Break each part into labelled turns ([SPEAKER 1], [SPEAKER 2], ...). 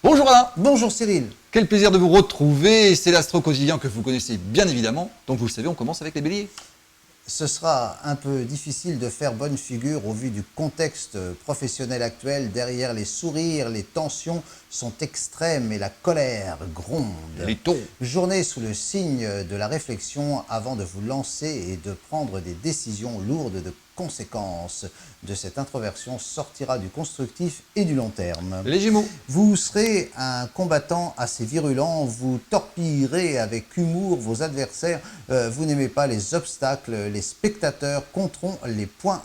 [SPEAKER 1] Bonjour Alain.
[SPEAKER 2] Bonjour Cyril.
[SPEAKER 1] Quel plaisir de vous retrouver, c'est l'Astro Quotidien que vous connaissez bien évidemment. Donc vous le savez, on commence avec les béliers.
[SPEAKER 2] Ce sera un peu difficile de faire bonne figure au vu du contexte professionnel actuel. Derrière les sourires, les tensions sont extrêmes et la colère gronde.
[SPEAKER 1] Les taureaux.
[SPEAKER 2] Journée sous le signe de la réflexion avant de vous lancer et de prendre des décisions lourdes de conséquences. De cette introversion sortira du constructif et du long terme.
[SPEAKER 1] Les gémeaux.
[SPEAKER 2] Vous serez un combattant assez virulent, vous torpillerez avec humour vos adversaires, vous n'aimez pas les obstacles, les spectateurs compteront les points.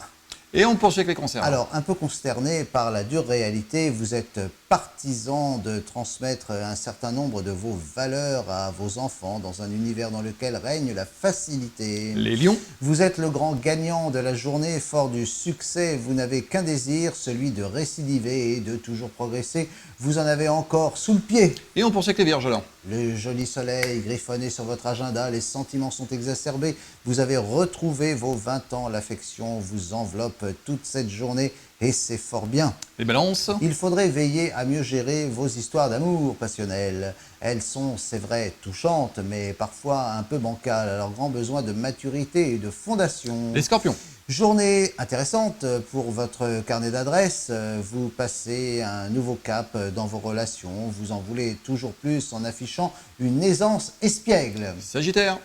[SPEAKER 1] Et on poursuit avec les cancers.
[SPEAKER 2] Alors, un peu consterné par la dure réalité, vous êtes partisan de transmettre un certain nombre de vos valeurs à vos enfants dans un univers dans lequel règne la facilité.
[SPEAKER 1] Les lions.
[SPEAKER 2] Vous êtes le grand gagnant de la journée, fort du succès, vous n'avez qu'un désir, celui de récidiver et de toujours progresser. Vous en avez encore sous le pied.
[SPEAKER 1] Et on poursuit avec les vierges alors.
[SPEAKER 2] Le joli soleil griffonné sur votre agenda, les sentiments sont exacerbés. Vous avez retrouvé vos 20 ans, l'affection vous enveloppe toute cette journée et c'est fort bien.
[SPEAKER 1] Les balances.
[SPEAKER 2] Il faudrait veiller à mieux gérer vos histoires d'amour passionnelles. Elles sont, c'est vrai, touchantes, mais parfois un peu bancales, à leur grand besoin de maturité et de fondation.
[SPEAKER 1] Les scorpions.
[SPEAKER 2] Journée intéressante pour votre carnet d'adresses. Vous passez un nouveau cap dans vos relations. Vous en voulez toujours plus en affichant une aisance espiègle.
[SPEAKER 1] Sagittaire.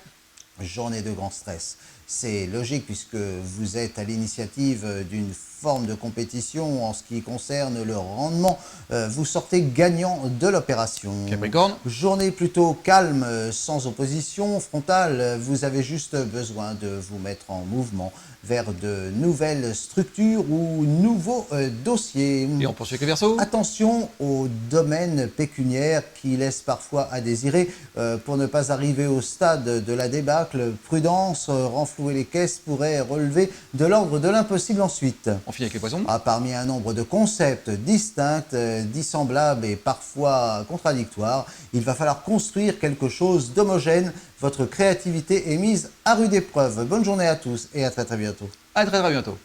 [SPEAKER 2] Journée de grand stress. C'est logique puisque vous êtes à l'initiative d'une forme de compétition en ce qui concerne le rendement. Vous sortez gagnant de l'opération.
[SPEAKER 1] Capricorne.
[SPEAKER 2] Journée plutôt calme, sans opposition frontale. Vous avez juste besoin de vous mettre en mouvement vers de nouvelles structures ou nouveaux dossiers.
[SPEAKER 1] Et on poursuit avec les verseaux.
[SPEAKER 2] Attention au domaine pécuniaire qui laisse parfois à désirer. Pour ne pas arriver au stade de la débâcle, prudence, renflouer les caisses pourrait relever de l'ordre de l'impossible ensuite.
[SPEAKER 1] On finit avec les poissons.
[SPEAKER 2] Parmi un nombre de concepts distincts, dissemblables et parfois contradictoires, il va falloir construire quelque chose d'homogène. Votre créativité est mise à rude épreuve. Bonne journée à tous et à très bientôt.
[SPEAKER 1] À très bientôt.